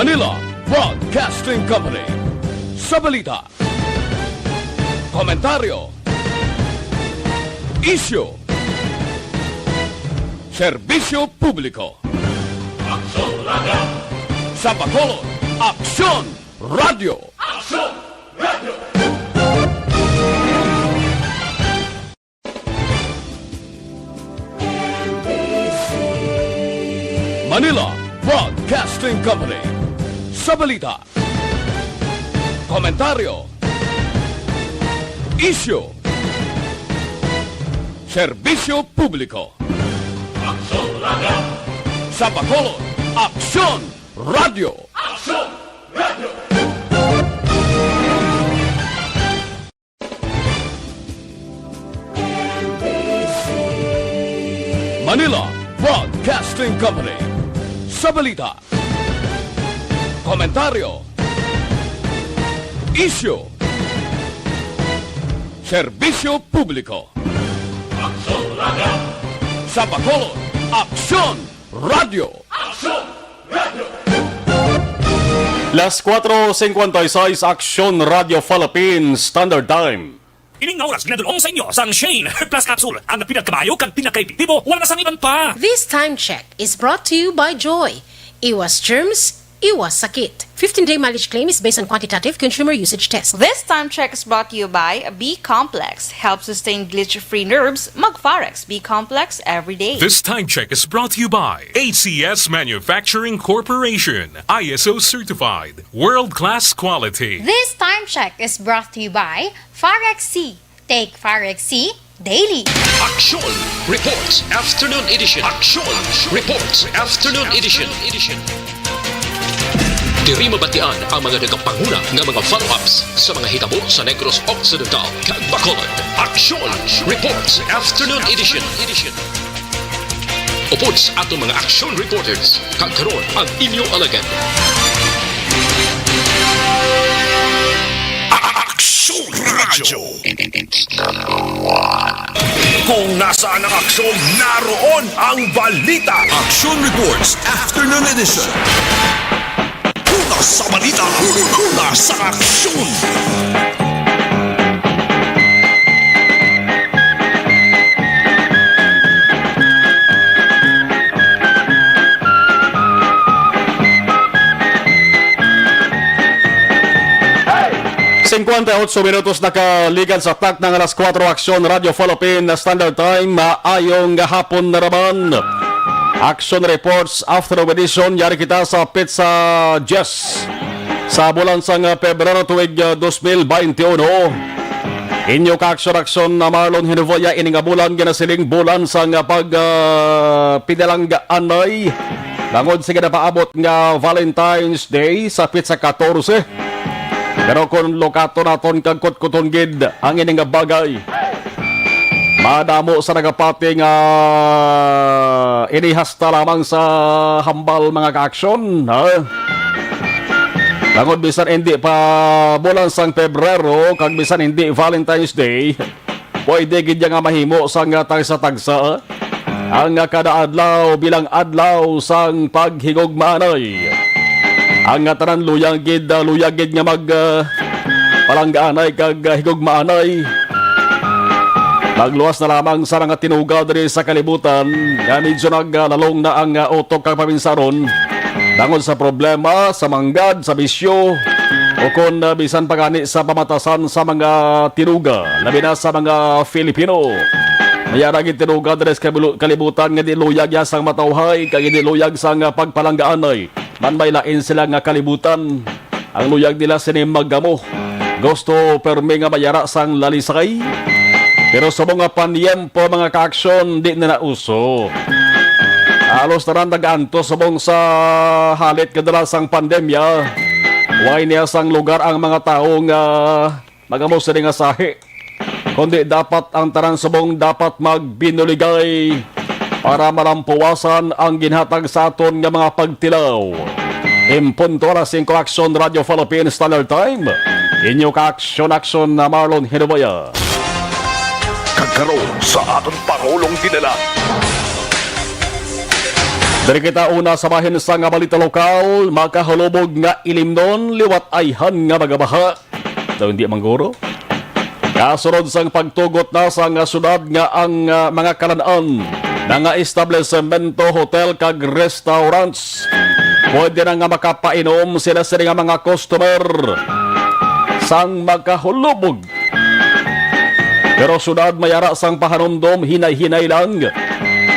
Manila Broadcasting Company. Sa balita, komentaryo, isyu, serbisyo publiko. Aksyon Radio! Sa Bacolod, Aksyon Radio! Aksyon Radio! Manila Broadcasting Company. Sa balita, komentaryo, isyu, serbisyo publiko. Aksyon Radio! Sa Bacolod, Aksyon Radio! Aksyon Radio! Manila Broadcasting Company. Sa balita, komentaryo, isyu, serbisyo publiko. Aksyon Radio! Sa Bacolod, Aksyon Radio! Aksyon Radio! Las 4:56, Aksyon Radio Philippines Standard Time. Ining nga oras ginadulong sa inyo sang Shane Plus Capsule. Ang pinagkabayo kag pinakaipitibo, wala na sang iban pa. This time check is brought to you by Joy. Iwas germs, iwas sakit. 15-day mileage claim is based on quantitative consumer usage test. This time check is brought to you by B-Complex. Help sustain glitch-free nerves. Mag-Pharex B-Complex every day. This time check is brought to you by ACS Manufacturing Corporation. ISO certified. World-class quality. This time check is brought to you by Pharex C. Take Pharex C daily. Aksyon Reports Afternoon Edition. Aksyon Reports Afternoon Edition. Diri mabatian ang mga nagapanguna ng mga follow-ups sa mga hitabo sa Negros Occidental kag Bacolod. Aksyon Reports Afternoon Edition. Upod sa ato mga action reporters, kag karon ang inyong alagad. Aksyon Radio! Kung nasaan ang aksyon, naroon ang balita. Action Reports Afternoon Edition. Una sa balita, una sa aksyon. Hey! 58 minutos nakaligan sa tak ng alas 4 Aksyon Radio Philippines Standard Time. Maayong hapon na naman. Action Reports Afternoon Edition. Yari kita sa Pizza Jess sa bulan sang Pebrero tuig 2021. Inyo ka-aksyon na Marlon Hinuvoya ininga bulan ginasiling bulan sang pidalanggaanay. Langod sige na paabot nga Valentine's Day sa Pizza 14. Pero kung lokato naton kagkot-kuton gid ang ininga bagay, madamo sa nagapati nga inihasta lamang sa hambal mga ka-aksyon. Langod bisan hindi pa bulan sang Pebrero, kag bisan hindi Valentine's Day, pwede gid nga mahimo sang tagsa-tagsa ang kada adlaw bilang adlaw sang paghigugmaanay. Ang tanan luyag gid nga mag palanggaanay kag higugmaanay. Magluwas na lamang sa mga tinugaw diri sa kalibutan nga medyo naglalong na ang utok kang paminsaron tungod sa problema, sa manggad, sa bisyo o kung bisan pagani sa pamatasan sa mga tinuga, labi na sa mga Filipino. Mayaragin tinuga diri sa kalibutan nga di luyag yasang matawhay kag di luyag sang pagpalanggaanay. Man may lain sila nga kalibutan. Ang luyag nila sining maggamo. Gusto permi nga mayara sang lalisay. Pero sa mga panyempo mga ka-aksyon, di na nauso. Alos na rin nag-anto subong sa halit kadalasang pandemya. Huwag niya sang lugar ang mga taong magamos sa nga sahi. Kundi dapat ang taran subong dapat magbinuligay para malampuwasan ang ginhatag sa aton nga mga pagtilaw. Impunto alas 5 Aksyon Radio Philippines Standard Time. Inyo ka-aksyon na Marlon Hinuvoya. Kagkaroon sa atong Pangulong dinala. Dari kita una sa bahin sa nga balita lokal, makahulubog nga ilimnon, liwat ayhan nga magabaha. Ito hindi mangguro. Kasunod sang pagtugot na sa nga sunod nga ang mga kalanaan na nga establishmento, hotel kag restaurants. Pwede na nga makapainom sila sa nga mga customer sang makahulubog. Pero sunod mayara sang pahanumdom, hinay-hinay lang.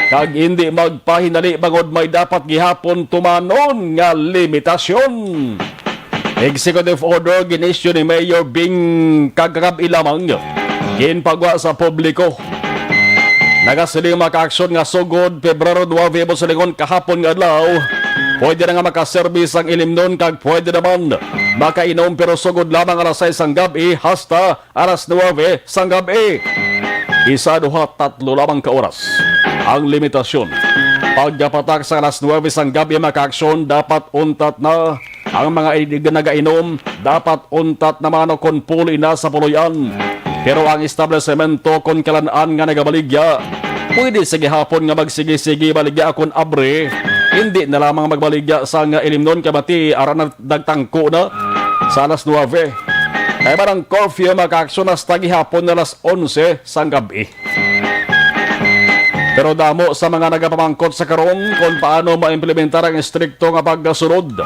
Kag hindi magpahinali bangod may dapat gihapon tumanon nga limitasyon. Executive order ginisyo ni Mayor Bing kagagab ilamang ginpagwa sa publiko. Nagasiling maka-aksyon nga sugod Pebrero 9 mo sa lingon kahapon nga adlaw. Pwede na nga makaservice ang ilimnon kag pwede naman makainom pero sugod lamang alas 6 sang gabi hasta alas 9 sang gabi. Isa, duha, tatlo lamang ka oras ang limitasyon. Pagkapatak sa alas 9 sang gabi maka-aksyon, dapat untat na ang mga nagainom, dapat untat naman o kon puli na sa puluyan. Pero ang establishmento kon kalanaan nga nagabaligya, pwede sige hapon nga magsige-sige baligya akon abre, hindi na lamang magbaligya sa nga ilimnon kamati aran nagtangko na sa alas 9. Ay barang curfew maka-aksyon hasta gihapon na alas 11 sang gabi. Pero damo sa mga nagapamangkot sa karon kung paano maimplementar ang strikto nga pagkasunod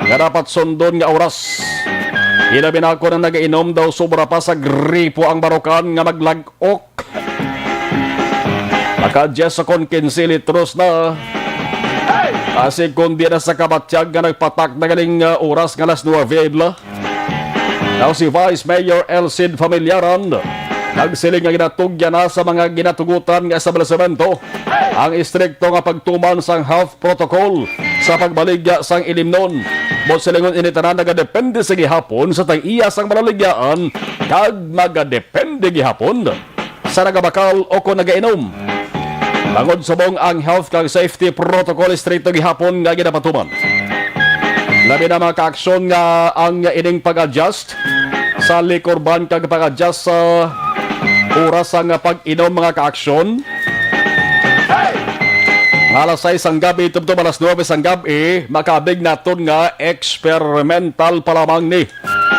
nga dapat sundon nga oras. Ilabi na ako na nagainom daw sobra pa sa gripo ang barokan nga maglag-ok. Naka-adjust sa kon 15 litros na. Kasi kung di na sa kabatyag nga nagpatak na galing oras nga alas 9 la. Now si Vice Mayor Elcid Familiaran nagsiling nga ginatugya na sa mga ginatugutan nga establishmento ang istrikto nga pagtuman sang health protocol sa pagbaligya sang ilimnon. Silingon initanan nagadepende sa gihapon sa tag-iya sang malaligyaan kag magadepende gihapon sa nagabakal o kung nagainom. Bangod subong ang health kag safety protocol istrikto gihapon nga ginapatuman. Labi na mga ka-aksyon nga ang ining pag-adjust sa likorban kag pag-adjust sa oras ang pag-inom mga ka-aksyon. Alas 6 ang gabi, tubtub alas 9 ang gabi, makabig naton nga experimental pa lamang ni.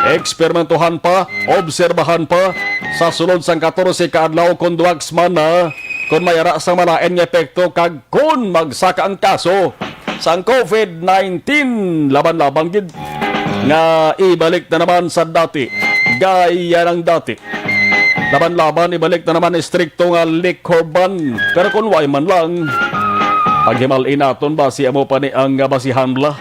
Eksperimentuhan pa, obserbahan pa, sa sulod sang 14 kaadlaw kung duwags man na, kung mayara sa malaen nga epekto kag kung magsaka ang kaso sang COVID-19 laban-laban gid nga ibalik na naman sa dati gaya ng dati. Laban-laban ibalik na naman istrikto nga liquor ban. Pero kung way man lang paghimalin naton basi amo pa ni ang basihan la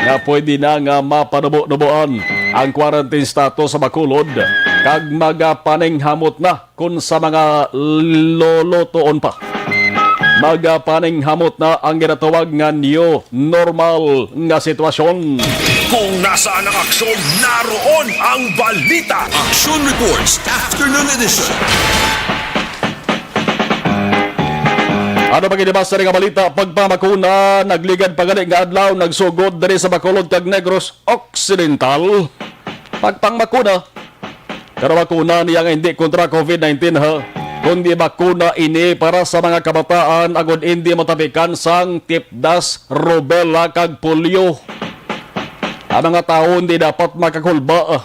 nga pwede na nga mapanubo-nuboan ang quarantine status sa Bacolod kag magapaninghamot na kung sa mga lolotoon pa. Magapaninghamot na ang ginatawag nga new normal nga sitwasyon. Kung nasaan ang aksyon, naroon ang balita. Action Reports Afternoon Edition. Ano ba kinibasa rin nga balita? Pagpamakuna, nagligad pa gali nga adlaw, nagsugod dari sa Bacolod kag Negros Occidental. Pagpangmakuna. Pero makuna niya nga hindi kontra COVID-19 ha. Kundi bakuna ini para sa mga kabataan agud hindi matapikan sang tipdas, rubella kag polio. Ang mga tao hindi dapat makakulba.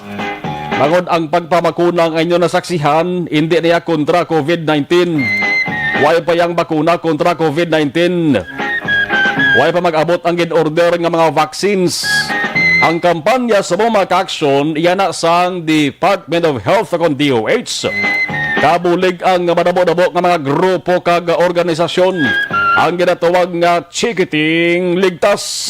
Bangod ang pagpamakuna ang inyo nasaksihan, hindi niya kontra COVID-19. Way pa yang bakuna kontra COVID-19. Way pa mag-abot ang gin-order nga mga vaccines. Ang kampanya sa mga ka-aksyon, iyan na sang Department of Health akong DOH. Kabulig ang madabo-dabo nga mga grupo kag organisasyon ang ginatawag nga Chikiting Ligtas.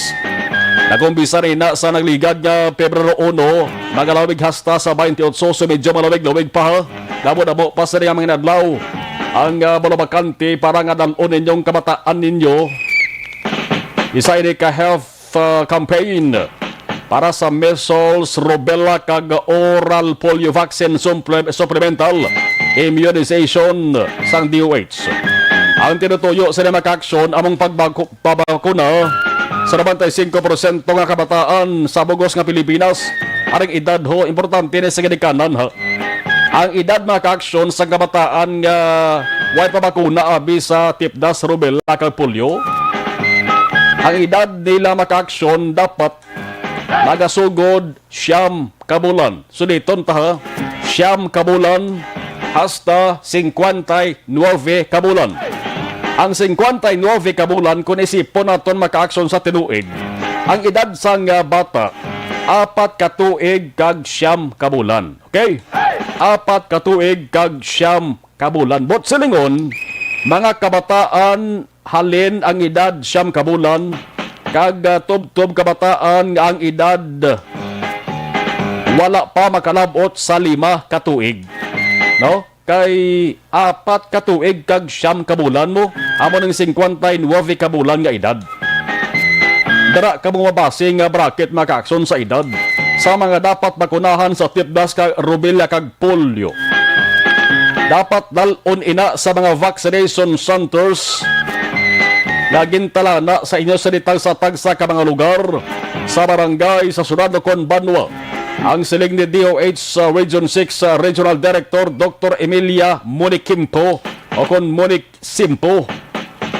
Nagumbisa rin na sa nagligad nga Pebrero 1, magalawig hasta sa 28, so medyo malawig-lawig pa. Dabo-dabo pa sa rin ang mga nadlaw. Ang balabakante para nga dalon ninyong kabataan ninyo. Isa ini ka health campaign para sa measles, rubella kag oral polio vaccine supplemental immunization sang DOH. Ang tinutuyo sa mga aksyon among pagbakuna sa 95% nga kabataan sa bugos nga Pilipinas. Aring edad ho, importante na sa ginikanan ha. Ang edad mga ka-aksyon sa kabataan nga way pa bakuna abi sa tipdas, rubella kag polio. Ang edad nila makaaksyon dapat nagasugod 9 kabulan. So dito ha, 9 kabulan hasta 59 kabulan. Ang 59 kabulan kung isipon naton makaaksyon sa tinuig, ang edad sang bata 4 katuig kag 9 kabulan. Okay? 4 katuig kag 9 kabulan. Bot silingon, mga kabataan halin ang edad 9 kabulan kag tub-tub kabataan nga ang edad wala pa makalabot sa 5 katuig. No? Kay 4 katuig kag 9 kabulan mo, amo ng 59 kabulan nga edad. Dara ka mo mabase nga bracket makaakson sa edad sa mga dapat bakunahan sa tipdas kag rubella kag polio. Dapat dalon ina sa mga vaccination centers laging talana sa inyo sa tagsa ka mga lugar sa barangay sa Sunod kon Banwa. Ang siling ni DOH sa Region 6 Regional Director Dr. Emilia Monikimpo o kon Monik Simpo.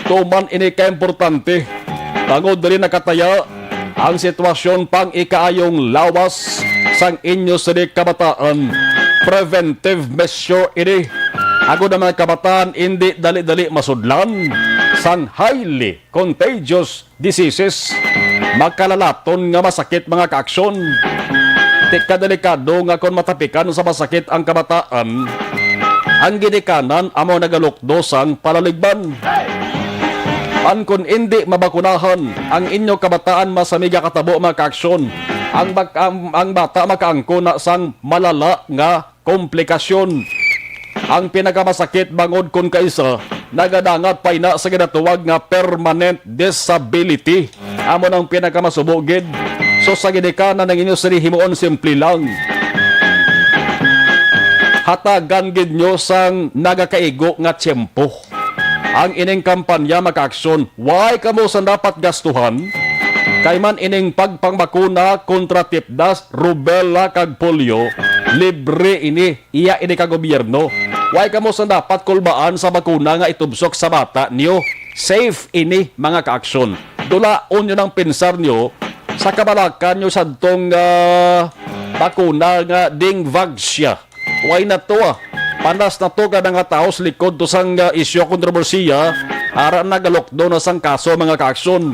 Tuman ini ka-importante. Tangod rin nakataya ang sitwasyon pang ikaayong lawas sang inyo sa kabataan. Preventive measure ini. Ako na mga kabataan hindi dali-dali masudlan sang highly contagious diseases. Magkalalaton nga masakit mga kaaksyon. Di kadelikado nga kung matapikan sa masakit ang kabataan, ang ginikanan amo nagalukdo sang palaligban. Pan kung hindi mabakunahan ang inyo kabataan masamiga katabo mga kaaksyon, ang bata makaangko na sang malala nga komplikasyon. Ang pinakamasakit bangod kung kaisa, nagadangat pa ina sa ginatuwag nga permanent disability. Amo nang pinakamasubogid. So sa ginikanan ng inyo sirihimoon simple lang. Hatagan gid nyo sang nagakaigo nga tiyempo. Ang ining kampanya makaaksyon, why kamo sa dapat gastuhan? Kay man ining pagpangbakuna kontra tipdas, rubella kag polio, libre ini, iya ini ka gobyerno. Why kamo sa dapat kulbaan sa bakuna nga itubsok sa bata niyo? Safe ini mga kaaksyon. Dulaon nyo ng pinsar nyo sa kabalakan nyo sa tong bakuna nga ding vagsya. Why na to Panas na to ka nga tao sa likod to sang isyo kontrobersiya ara nagalokdo na sang kaso mga kaaksyon.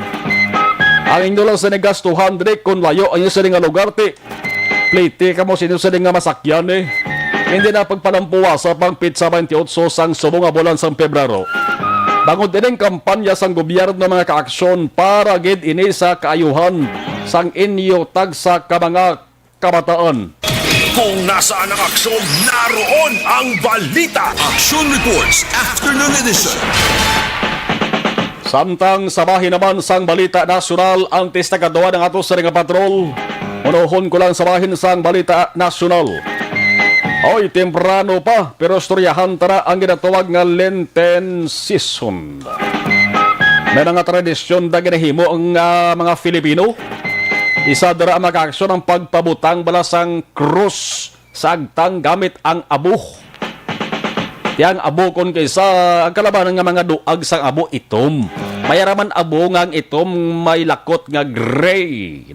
Ang inyo lang sa negastuhan dire kung layo ang inyo sa nga lugar ti. Plate ka mo sa inyo sa nga masakyan Hindi na pagpalampuwa sa pang pizza 28 sang subong nga bulan sang Pebrero. Bangod din ang kampanya sang gobyerno mga kaaksyon para gid ini sa kaayuhan sang inyo tagsa ka mga kabataan. Kung nasaan ang aksyon, naroon ang balita. Action Reports Afternoon Edition. Samtang sabahin naman sang balita nasyonal ang testakadawa ng atos sa nga patrol. Unuhon ko lang sabahin sang balita nasyonal. Oy, temprano pa, pero storyahan tara ang ginatawag nga Lenten season. May nga tradisyon na ginahimo ang mga Filipino. Isa dara ang makaaksyon ang pagpabutang balasang krus sa agtang gamit ang abo. Tiyang abo kon kaysa ang kalabanan nga mga duag sang abo itom. Mayaraman abo nga ang itom may lakot nga gray.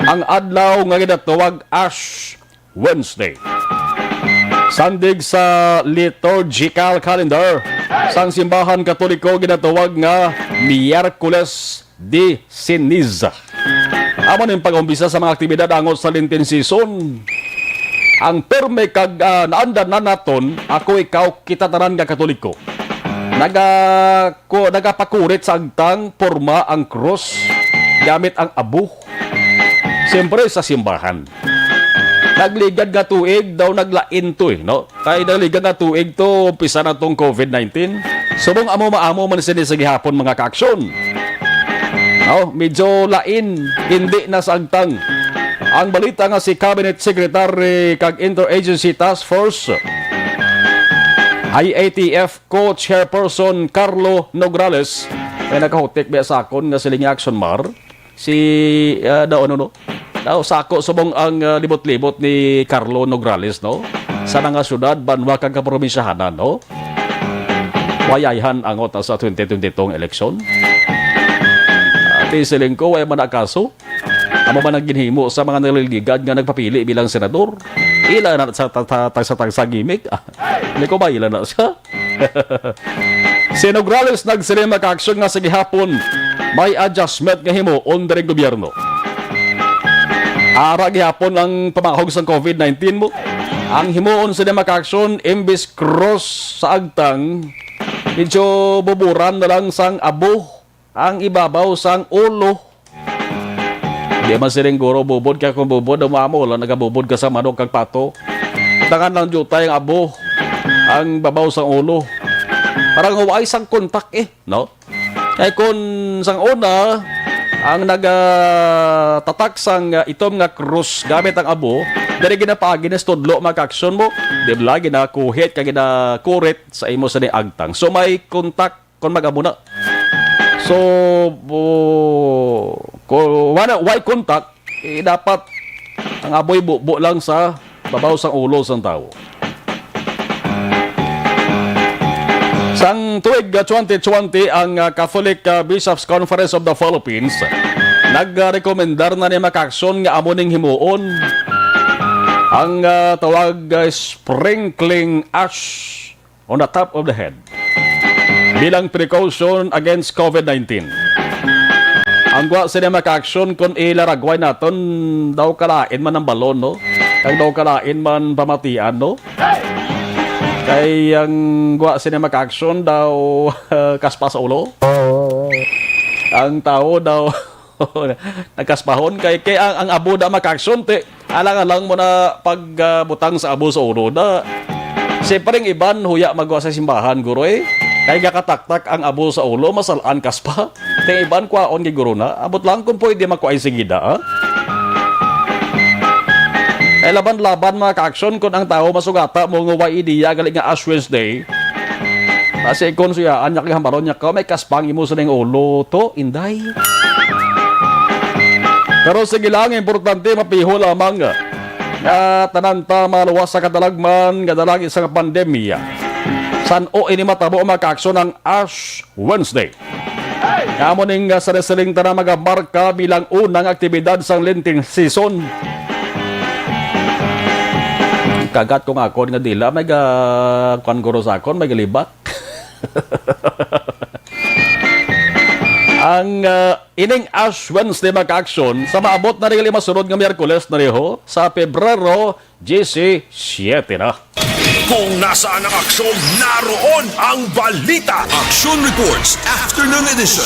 Ang adlaw nga ginatawag Ash Wednesday. Sandig sa liturgical calendar sang simbahan Katoliko ginatawag nga Miyerkules de Ceniza. Amo ning pag-umpisa sa mga aktibidad angot sa Lenten season. Ang perme kag naandan na naton, ako ikaw kita tanan nga Katoliko. Nagapakurit sa agtang porma ang cross gamit ang abo. Siyempre sa simbahan. Nagligad nga tuig daw naglain to no? Kaya nagligad nga tuig to umpisa na tong COVID-19. Subong amo-maamo man sini sa gihapon mga kaaksyon. Medyo lain, hindi na sa agtang. Ang balita nga si Cabinet Secretary kag Interagency Task Force IATF Co-Chairperson Carlo Nograles ay nakahutik ba sa akon nga siling action mar si daw sako subong ang libot-libot ni Carlo Nograles sa mga syudad banwa kag kaprobinsyahanan Wayayhan angot sa 2022 eleksyon. Siling ko, wala man akaso. Amo man ang ginhimo sa mga naliligad nga nagpapili bilang senador. Ila na sa tagsa gimmick. Hindi ko ba ila na siya? Si Nograles nagsiling maka-aksyon nga sa gihapon. May adjustment nga himo under gobyerno. Ara gihapon ang pamahog sa COVID-19 mo. Ang himuon sa maka-aksyon imbis cross sa agtang, medyo buburan na lang sang abo ang ibabaw sang ulo. Di man siling guro bubod kaya kung bubod umamo lang nagabubod ka sa manok kag pato. Tangan lang jutay ang abo ang babaw sang ulo. Parang huwag sang kontak no? Kaya kung sang una ang nagtatak sang itom nga krus gamit ang abo, dari ginapagi na studlo maka-aksyon mo, di ba ginakuhit kag ginakurit sa imo sa agtang. So may kontak kung mag-abo na. So, kung why contact, dapat ang aboy bubo lang sa babaw sang ulo sang tao. Sang tuig 2020, ang Catholic Bishops Conference of the Philippines nagrekomendar na ni makaksyon nga amo ning himuon ang tawag sprinkling ash on the top of the head bilang precaution against COVID-19. Ang gwa sila maka-aksyon kung ilaragway naton daw kalain man ang balon, no? Kaya daw kalain man pamatian, no? Kaya ang gwa sila maka-aksyon daw kaspa sa ulo. Ang tao daw nagkaspahon kay ang abo da maka-aksyon alang-alang mo na pagbutang sa abo sa ulo na siyempre iban huya magwa sa simbahan guro kaya gakataktak ang abo sa ulo, masalaan kas pa. Kaya iban kwaon kay guro na, abot lang kung pwede makuha sigida, ha? Kaya laban-laban mga ka-aksyon kung ang tao masugata mo nga ideya galing nga Ash Wednesday. Kasi kung siya, anyak yung hambaron niya ka, may kaspang imo sa ng ulo to, inday. Pero sige lang, importante mapiho lamang na tananta maluwas sa kadalagman, kadalag isang pandemya. San o ini matabo maka-aksyon ng Ash Wednesday. Kamo ning sa wrestling tara magamarka bilang unang aktibidad sang Lenten season. Kagat ko nga ako nga dila may kwan guro sa akon may galibat. Ang ining Ash Wednesday maka-aksyon sa maabot na rin masunod nga Miyerkules na riho sa Pebrero 17 na. Kung nasaan ang aksyon, naroon ang balita. Action Reports Afternoon Edition.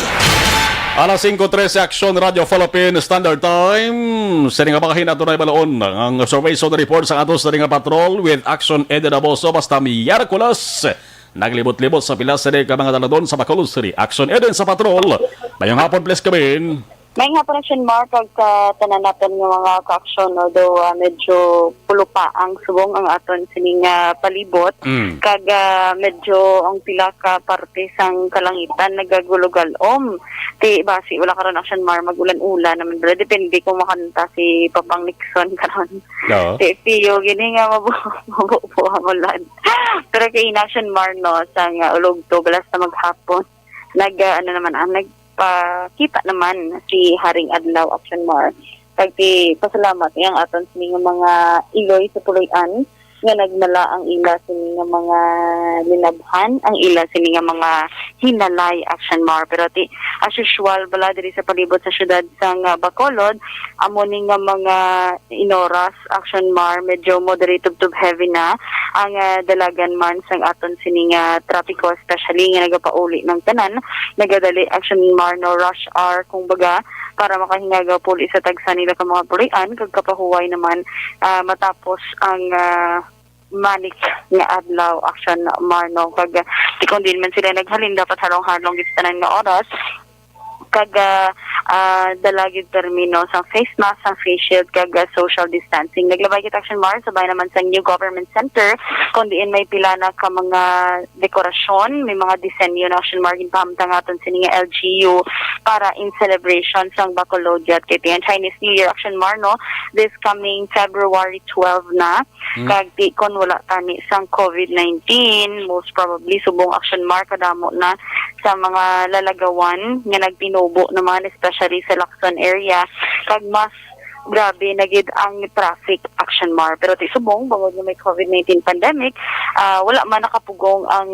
Alas 5:13 Action Radio Philippine Standard Time. Sa nga makahin ato na ibalaon ang surveyson report sa atos na nga patrol with Action Eden Aboso basta Miyerkules. Naglibot-libot sa pilas sa mga daladon sa Bacolod City. Action Eden sa patrol. Mayong hapon please kami. May nga pa na siya mark sa tanan natin ng mga ka-aksyon, although medyo pulo pa ang subong ang aton sining palibot. Kag medyo ang pila ka parte sang kalangitan nagagulugalom. Ti basi wala karon action mar magulan-ulan naman bro. Depende kung makanta si Papang Nixon karon. No. Ti piyo gini nga mabuo ang ulan. Pero kay inaction mar no sang ulog to balas na maghapon. Pakita naman si Haring Adlaw Action Mar. Kagti pasalamat yang aton sa mga iloy sa Puloy-an nga nagmala ang ila sa mga linabhan, ang ila sa mga hinalay Action Mar. Pero as usual, bala diri sa palibot sa syudad sang Bacolod, amo ni nga mga inoras Action Mar, medyo moderate to heavy na ang dalagan man sang aton sining trapiko, especially nga nagapauli ng tanan, nagadali Action Mar no rush hour kung baga para makahingaga puli sa tagsa nila ka mga Puloy-an kag kapahuway naman matapos ang manik nga adlaw Action Mar no kag kung din man sila naghalin dapat halong-halong gistanan nga oras kag dalagid termino sang face mask, sang face shield kag social distancing. Naglabay kita Action Mar sabay naman sa New Government Center kung diin may pila na ka mga dekorasyon, may mga disenyo na Action Mar ginpahamtang aton sa nga LGU para in celebration sang Bacolodiat kay Chinese New Year Action Mar no this coming February 12 na kag di kon wala tani sang COVID-19 most probably subong Action Mar kadamo na sa mga lalagawan nga nagtinubo naman especially sa Lacson area kag mas grabe na gid ang traffic Action Mar. Pero ti subong bangod nga may COVID-19 pandemic, wala man nakapugong ang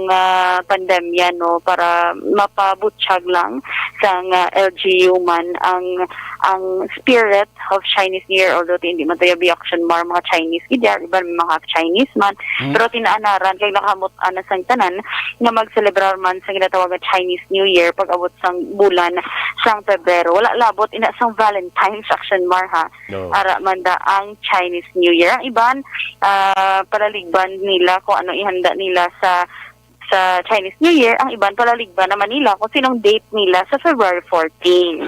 pandemya no para mapabutsyag lang sa LGU man ang spirit of Chinese New Year, although hindi man tayo Action Mar mga Chinese gid iba mga Chinese man, pero tinaanaran kay nakamutan na sang tanan nga magselebrar man sa ginatawag nga Chinese New Year pag abot sang bulan sang Pebrero. Wala labot ina sang Valentine's Action Mar ha. No. Ara man da ang Chinese New Year. Ang iban palaligban nila kung ano ihanda nila sa Chinese New Year. Ang iban palaligban naman nila kung sinong date nila sa February 14.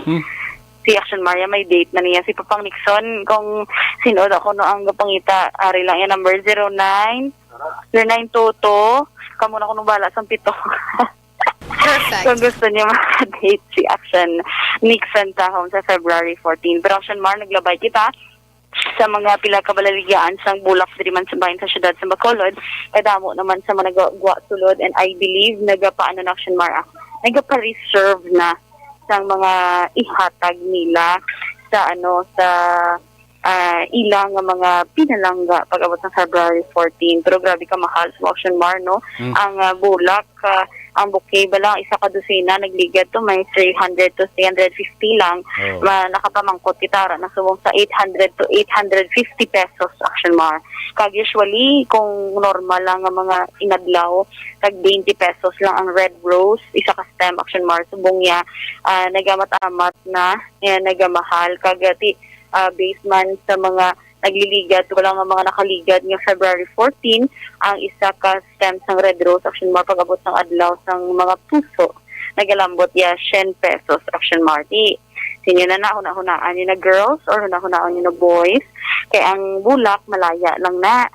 Si Action Maria may date na niya. Si Papang Nixon, kung sinood ako no ang gapangita, ari lang yan, number 0922. Kamo na ko nung bala sa 7. Perfect. Kung gusto niyo makadate si Action Nixon tahong sa February 14. Pero Action Mar, naglabay kita sa mga pila kabalaligaan sang bulak diri man sa bahin sa syudad sa Bacolod. Kadamo naman sa mga nagwa sulod, and I believe nagapaano na Action Mar, nagapa-reserve na sang mga ihatag nila sa ilang mga pinalangga pag-abot ng February 14. Pero grabe ka mahal sa Action Mar, no? Ang bulak, ang bouquet ba lang, isa ka dosina, nagligad to, may 300 to 350 lang. Nakapamangkot kitara, nasubong sa 800 to 850 pesos Action Mar. Kag usually, kung normal lang ang mga inadlaw, tag 20 pesos lang ang red rose, isa ka stem Action Mar. Subong niya, nagamat-amat na, nagamahal. Kagati, based man sa mga nagliligad, wala nga mga nakaligad ng February 14, ang isa ka stem sang red rose Action Mar pag-abot ng adlaw sang mga puso. Nagalambot ya 10 pesos Action Mar. Sinyo na hunahunaan yun na girls or hunahunaan yun na boys. Kaya ang bulak, malaya lang na.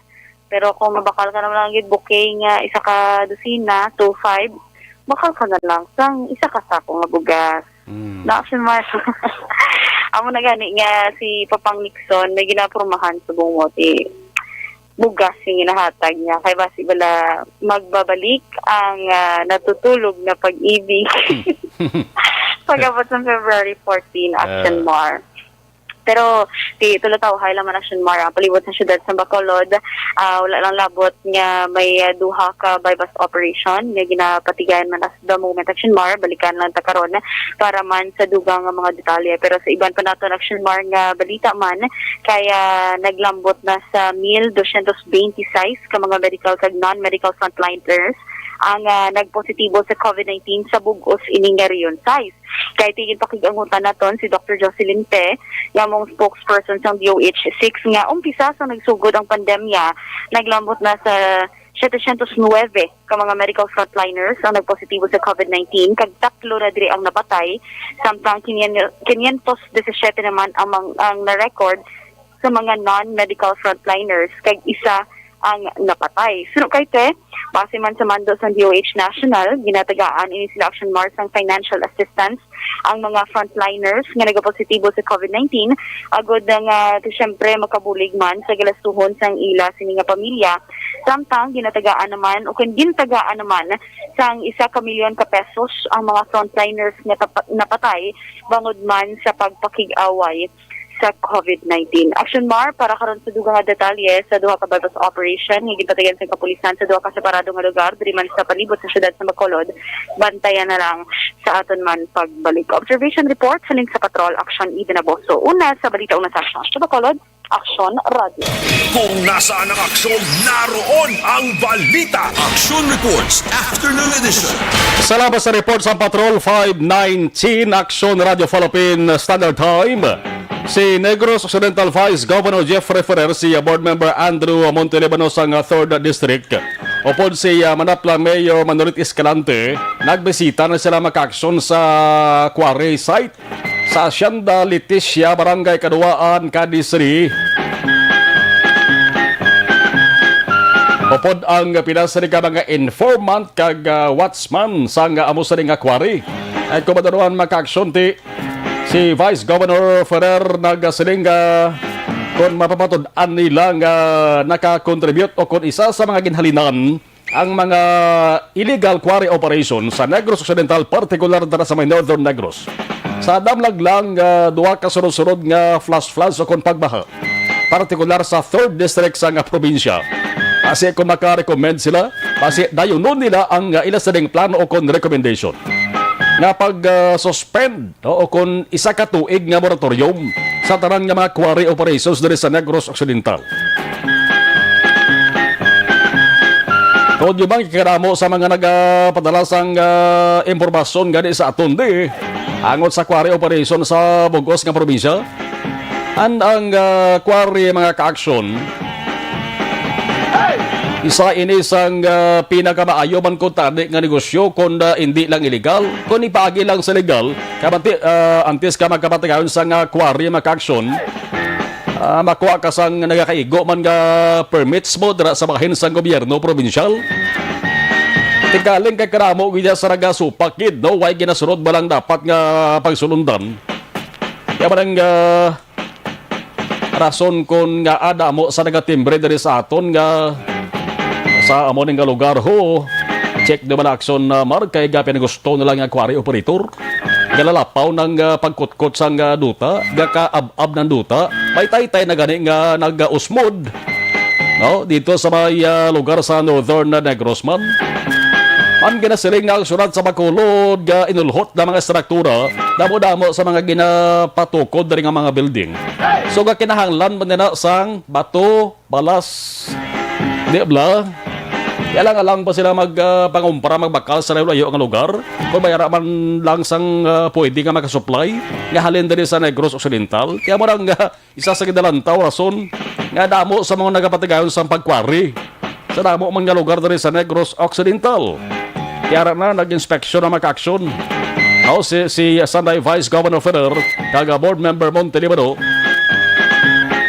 Pero kung mabakal ka naman lang bouquet nga isa ka dosina, 2.5, bakal ka na lang sang isa ka sakong bugas. Na Action Mar. Amo na gani nga si Papang Nixon may ginapormahan sa bungoti. Bugas yung inahatag niya. Kaya basi bala magbabalik ang natutulog na pag-ibig. Pag-abot ng February 14, Action Mar. Pero tulataw-hay lang man Action Mar. Palibot sa syudad sa Bacolod. Wala lang labot nga may duha ka bypass operation nga ginapatigayan man as the moment Action Mar. Balikan lang takaron para man sa dugang nga mga detalye. Pero sa iban pa nato Action Mar nga balita man, kaya naglambot na sa 1,226 ka mga medical kag non-medical frontliners ang nagpositibo sa COVID-19 sa bugos ining nga riyon size. Kaya tigil pakigangutan naton si Dr. Jocelyn Pe, yung spokesperson sa DOH 6 nga umpisa sa nagsugod ang pandemya, naglambot na sa 709 ka mga medical frontliners ang nagpositibo sa COVID-19, kag 3 na diri ang napatay, samtang 517 naman ang na-record sa mga non-medical frontliners, kag isa ang napatay. Sunod kay base man sa mando sa DOH National, ginatagaan ini sila Action Mar sang financial assistance ang mga frontliners nga nagapositibo sa COVID-19 agod nga siyempre makabulig man sa galastuhon sang ila sini nga pamilya. Samtang ginatagaan naman o kung ginatagaan naman sang 1 milyon ka pesos ang mga frontliners nga napatay bangod man sa pagpakig-away sa COVID-19. Action Mar, para karon sa dugang nga detalye sa duha ka bypass operation nga gipatayan sa kapulisan sa duha ka separado nga lugar diri man sa palibot sa syudad sa Bacolod. Bantayan na lang sa aton man pagbalik. Observation report sa link sa Patrol Action Eden Aboso. Una sa balita una sa Action sa Bacolod, Action Radio. Kung nasaan ang aksyon, naroon ang balita. Action Reports Afternoon Edition. Salamat sa report sa Patrol 519 Action Radio Philippine Standard Time. Si Negros Occidental Vice Governor Jeffrey Ferrer, si Board Member Andrew Montelibano sa 3rd District, upod si Manapla Mayor Manolit Escalante, nagbisita na sila maka-aksyon sa quarry site sa Hacienda Leticia, Barangay Kaduaan, Kadisri. Upod ang pinasari ka mga informant kag watchman sa amo sa nga quarry. Ay kumadaruhan maka-aksyon si Vice Governor Ferrer nagasiling kung mapapatod-an nila nga nakakontribute o kung isa sa mga ginhalinan ang mga illegal quarry operation sa Negros Occidental, partikular dara sa may Northern Negros. Sa damlag lang duha ka sunod-sunod nga flash floods o kon pagbaha, partikular sa 3rd District sa nga probinsya. Kasi kung makarecommend sila, kasi dayon nun nila ang ila sa ding plano o kon recommendation nga pag-suspend o kon isa ka tuig nga moratorium sa tanan nga mga quarry operations diri sa Negros Occidental. Kung yung bang kikaramo sa mga nagpadalasang impormasyon gani sa aton di, angot sa quarry operation sa Bugos nga probinsya, ang quarry mga ka-aksyon, isa ini sang pinakamaayo man ko tadi nga negosyo kung hindi lang illegal, kung ipaagi lang sa legal, kabati, antes ka magkapatagayon sa quarry mga ka-aksyon, makuha ka sang nagakaigo man nga permits mo dira sa bahin sang gobyerno provincial. Tigaling kay karamo gidya sa nagasupakid, no? Why ginasunod ba lang dapat nga pagsulundan? Kaya ba nang rason kung nga ada mo sa nagatimbre diri sa aton nga sa amo ning lugar ho, check naman action na markay gapin gusto na lang nga quarry operator. Galalapaw ng pagkutkot sang duta, gakaab-ab ng duta, may tay-tay na gani nga nag-usmod, no? Dito sa may lugar sa Northern Negros man. Ang ginasiling nga surat sa Bacolod, inulhot na mga struktura, damo-damo sa mga ginapatukod na rin nga mga building. So kinahanglan man nila sang bato, balas, di bla. Alang-alang pa sila magpangumpara, magbakal sa layo ang lugar. Kung bayara man lang sang pwede nga makasupply, nga halin din sa Negros Occidental. Kaya mo lang isa sa kidalantaw rason nga damo sa mga nagapatigayon sa pagkwari. Sa damo man nga lugar din sa Negros Occidental. Kaya na nag-inspeksyon na maka-aksyon. Si Sunday Vice Governor Ferrer, kaga board member Montelibano,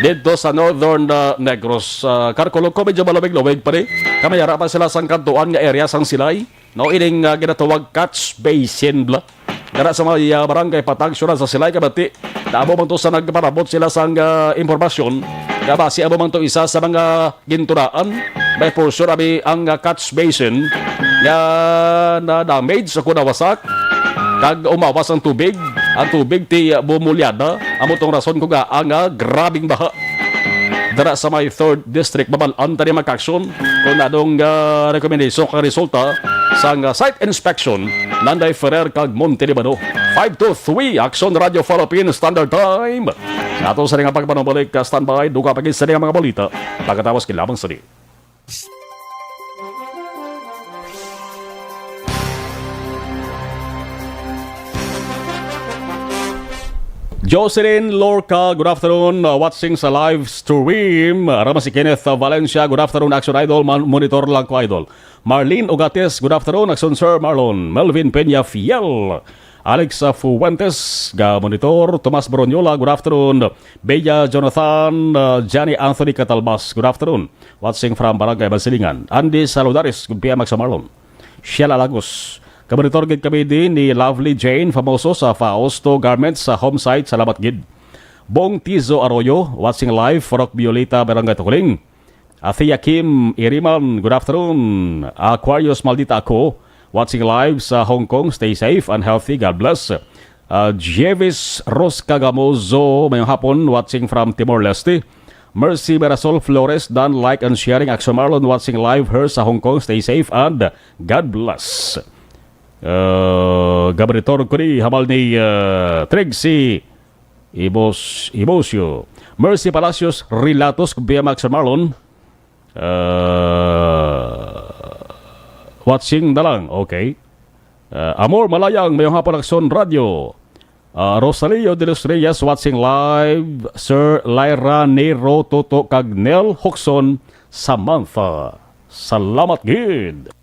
dito sa Northern Negros. Karkulog ko medyo malamig-lawig pa rin. Kamayara pa sila sang kantuan nga area sang silay. No, ining ginatawag catch basin bla. Dara sa mga barangay Patag, syuran sa silay kabati. Damo man to sa nagparabot sila sang impormasyon. Kabasi amo man to isa sa mga ginturaan. May portion abi ang catch basin nga na damage sa kunawasak. Kag umawas ang tubig. Ang tubig ti bumulyada. Amo tong rason ko nga ang grabing baha. Dara sa may 3rd District, babalaan tani mag-aksyon kung anong recommendation ka resulta sa site inspection Nanday Ferrer kag Montelibano. 5-3 Action Radio Philippines Standard Time. Sa ato sa ringa pagpanubalik, standby, duga pagin sa ringa mga balita. Pagkatapos kilabang sa di. Jocelyn Lorca, good afternoon. Watching sa live stream. Rama si Kenneth Valencia, good afternoon. Action Idol, monitor lang ko Idol. Marlene Ogates, good afternoon. Action Sir Marlon. Melvin Peña Fiel. Alex Fuentes, monitor. Tomas Bronyola, good afternoon. Bella Jonathan, Johnny Anthony Catalbas, good afternoon. Watching from Barangay Basilingan. Andy Saludaris, good PM sa Marlon. Sheila Lagos. Kabanitor gid kami din ni Lovely Jane, famoso sa Fausto Garments sa home site sa Labat Gid. Bong Tizo Arroyo, watching live, Forok Violeta, Barangay Tukuling. Athea Kim Iriman, good afternoon. Aquarius Maldita Ako, watching live sa Hong Kong, stay safe and healthy, God bless. Jevis Rosca Gamozo, mayong hapon, watching from Timor-Leste. Mercy Berasol Flores, done like and sharing. Action Marlon, watching live her sa Hong Kong, stay safe and God bless. Gabaritor ko ni hamal ni Trixie Ibosio. Mercy Palacios Relatos via Max Marlon. Watching na lang, okay. Amor Malayang, mayong hapon Action Radio. Rosalio de los Reyes, watching live. Sir Lyra Nero Toto Cagnel Hoxon Samantha. Salamat gid.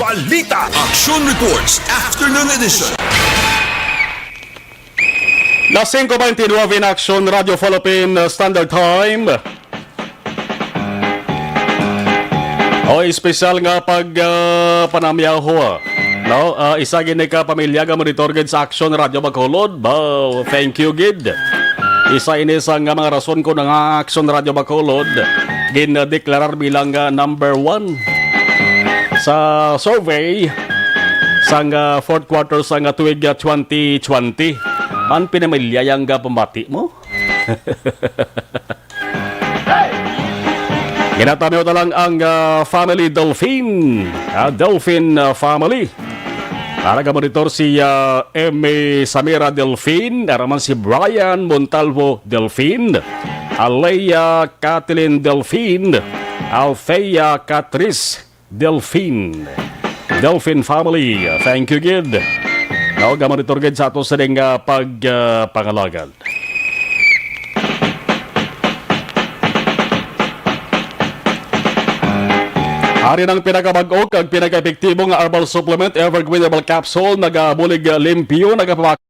Balita Action Reports Afternoon Edition. Las 5:29 in Action Radio Philippine Standard Time. Special nga pag panamyaho. No, isa gini ka pamilya nga monitor gid sa Action Radio Bacolod. Wow, thank you gid. Isa ini sa nga mga rason ko ng Action Radio Bacolod gin-deklarar bilang number 1 sa survey sa fourth quarter sa tuig 2020. Man pinamilya yang pambati mo? Ginatamiw na lang ang family Delfin. Delfin family. Para monitor si Eme Samira Delfin, araman si Brian Montalvo Delfin, Alea Kathleen Delfin, Althea Catrice Delfin. Delfin family. Thank you, Gid. Now, gamonitor gid sa ato sa ding pagpangalagan. Hari ng pinakabag-o kag pinaka-epektibo nga herbal supplement Evergreen Herbal Capsule nagabulig limpyo nagapamak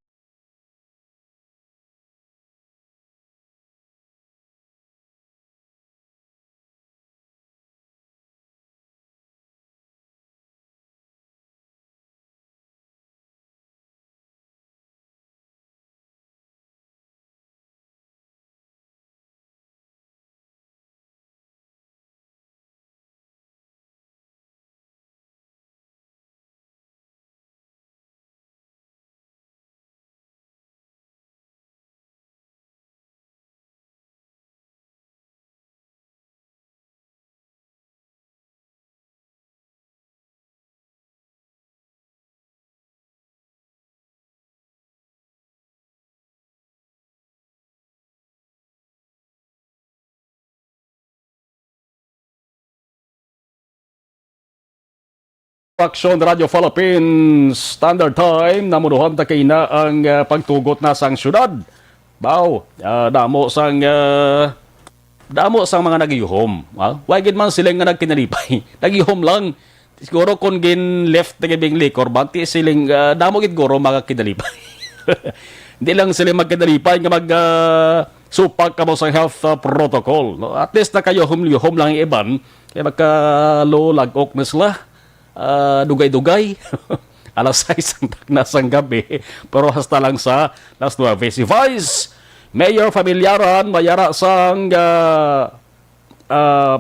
Action Radio Philippines Standard Time namunuhan ta kay na ang pagtugot na sang syudad. Bao, damo sang mga nagihom. Why gid man sila nga nagkinalipay? Nagihom lang. Siguro kung gin left na gibing likor, banti siling damo gid guro mga kinalipay. Hindi lang sila magkinalipay nga supak ka mo sa health protocol. No? At least na kayo humlihom lang yung iban, kaya magka-low-lag-ok na sila. Dugay-dugay. Alas 6 ang nasang gabi, pero hasta lang sa Las 9. Si Vice Mayor Familiaran mayara sang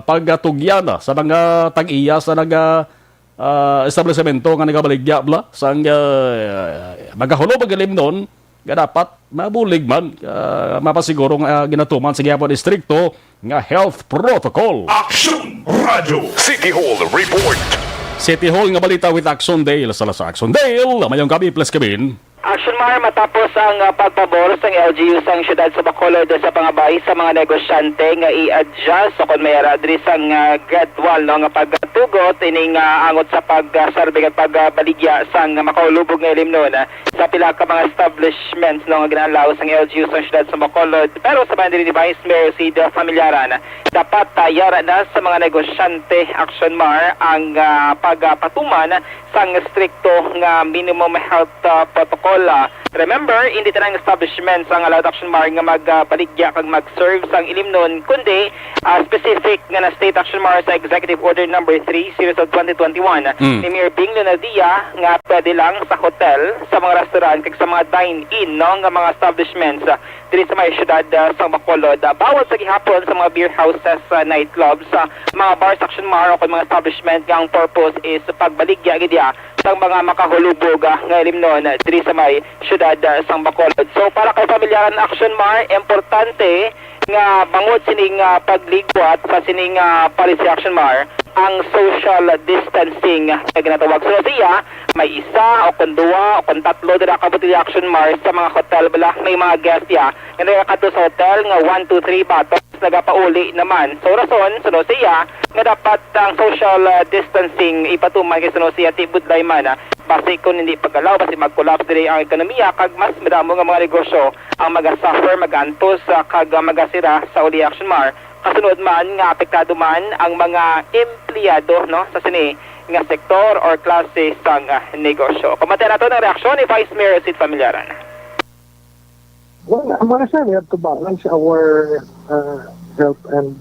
pagatugyana sa mga tag-iya sa establishmento nga nagabaligya bla sang magahulog magalim noon nga dapat mabulig man mapasigurong ginatuman sa gyapon distrikto nga health protocol. Aksyon Radio City Hall Report. City Hall nga balita with Action Dale. Sala sa Action Dale, mayong kami plus kabin. Action Mar, matapos ang pagpabor sa LGU sa syudad sa Bacolod sa pangabay sa mga negosyante nga i-adjust o kung mayara diri sang gradual no, nga pagtugot ining angot sa pagsarbe at pagbaligya sang makaulubog nga ilimnon sa pila ka mga establishments no, nga ginalaw sang LGU sa syudad sa Bacolod. Pero sa bandiri ni Vice Mayor Sid Familiaran, dapat yara na sa mga negosyante Action Mar ang pagpatuman sang stricto nga minimum health protocol. Remember, hindi tanang establishments ang allowed Action Mar nga magbaligya kag mag-serve sang ilimnon, kundi specific nga na state Action Mar sa Executive Order number 3 series of 2021 ni Mayor Bing Lunadia nga pwede lang sa hotel, sa mga restaurant kag sa mga dine-in no, nga mga establishments diri sa may syudad sa Bacolod. Bawal sa gihapon sa mga beer houses, nightclubs, mga bars Action Mar o mga establishment nga ang purpose is pagbaligya gidya sang mga makahulubog nga ilimnon diri sa may syudad sa Bacolod. So para kay pamilyaran Action Mar, importante nga bangod sining pagligwat sa sining policy Action Mar ang social distancing na ginatawag. So siya, may isa o kung duwa o kung tatlo dira kabuti Action Mar sa mga hotel bala may mga guest ya. Nga nagakato sa hotel nga 1, 2, 3 batos nagapauli naman. So rason, suno siya nga dapat ang social distancing ipatuman kay suno siya tibudlay man base kung hindi pagalaw base mag-collapse diri ang ekonomiya kag mas madamo nga mga negosyo ang magasuffer magantos kag magasira sa uli Action Mar. Kasunod man nga apektado man ang mga empleyado no sa sini nga sektor or klase sang negosyo. Komante nato ng reaksyon ni Vice Mayor Sid Familiaran. Well, I'm going to say we have to balance our health and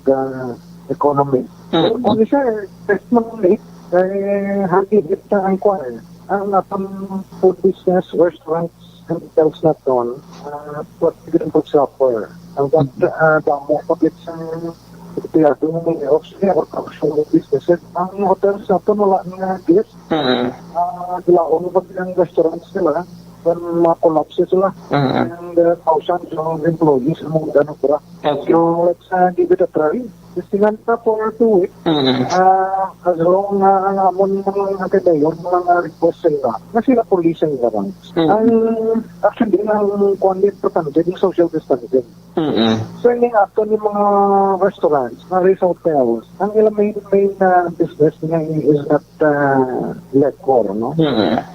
economy. Kung siya, test mo ulit, hati kita ang kwan. Ang atang food business, restaurants, and hotels na ton, what we can put suffer. Ang damo pagit sa piyado ng mga Austria or actual businesses, ang hotels na ton wala nga guests. Dilaon ba ang restaurants nila? When ma-collapse sila and thousands of employees among the Nukura. So let's give it a try. Testingan pa for 2 weeks. As long ang amon mga kadayon, mga request sila, na sila police ang garants. Actually, ang kundi importante, yung social distancing. So yung ato ng mga restaurants, mga hotels, ang ilang main business niya is not liquor, no?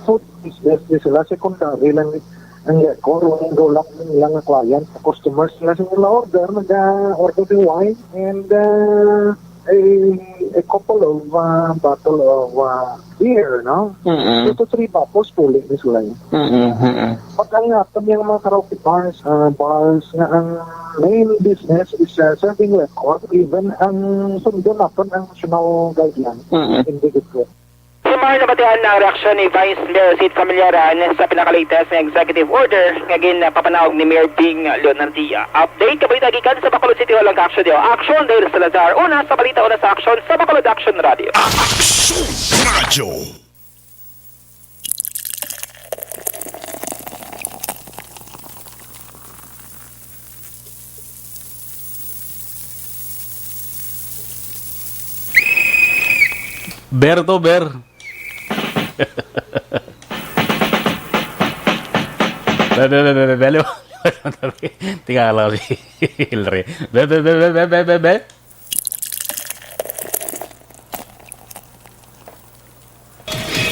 So business sila, secondary lang ang liquor, go lang nilang client, customers sila sila order, mag-order ng wine and a couple of bottle of beer, no? 2 to 3 bottles fully this way. Pag ang atom yung mga karaoke bars na ang main business is serving liquor, even ang sundo natin ang national guideline. Hindi good. Sumar na batihan ng reaksyon ni Vice Mayor Sid Familiaran sa pinakalatest na executive order nga papanawag ni Mayor Bing Leonardia. Update kabalita gikan sa Bacolod City Hall ang Action Dio. Action Dale Salazar, una sa balita, una sa Action sa Bacolod Action Radio. Action Radio. Berto Ber. Bele. Tingala si Hilary. Be.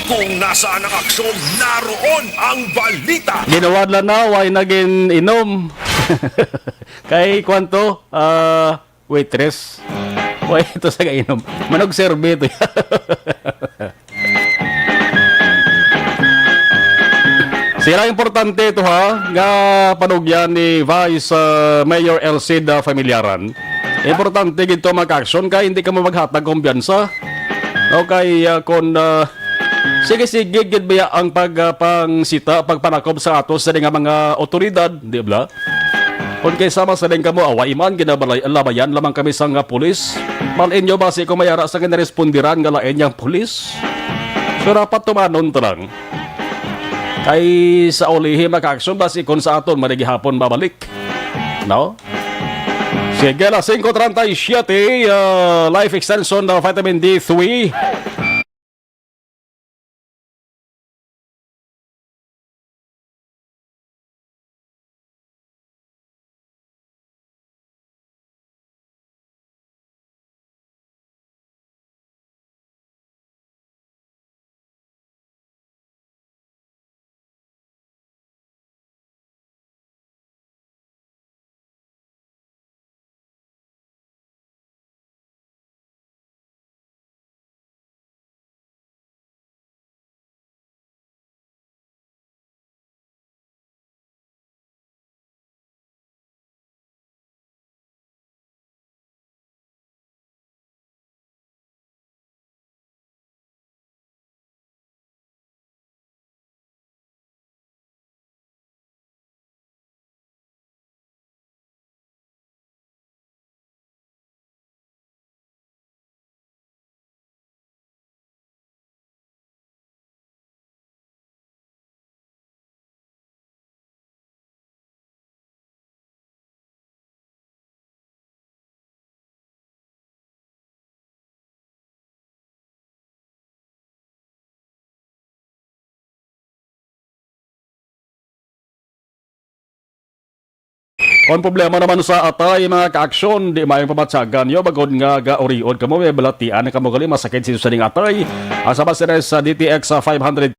Kung nasaan ang aksyon, naroon ang balita. Ginawadla na, why naging inom? Kay kwanto, waitress. Why ito sa kainom? Manog serbe ito. Sira importante ito ha, nga panugyan ni Vice Mayor Elcid Familiaran. Importante gito mag-action kaya hindi ka maghatag kumbiyansa. Okay, kung sige gid ba ang pagpangsita, pagpanakob sa atos sa mga otoridad, di ba? Kung kay sama sa ka mo, awaiman, ginabalay-labayan lamang kami sa nga pulis. Malin nyo basi kung mayara sa kinarespondiran nga lain niyang pulis. So dapat tumanon ito lang. Kay sa ulihi makaaksyon basi kung sa aton marigihapon babalik. No? Sige la 5:37 life extension ng vitamin D3. Kung problema naman sa atay mga kaaksyon, di mayong pamatsagan nyo, bagod nga gauriod kamo, may balatian kamo gali, masakit si Susaning atay. Asa ba sa DTX 500.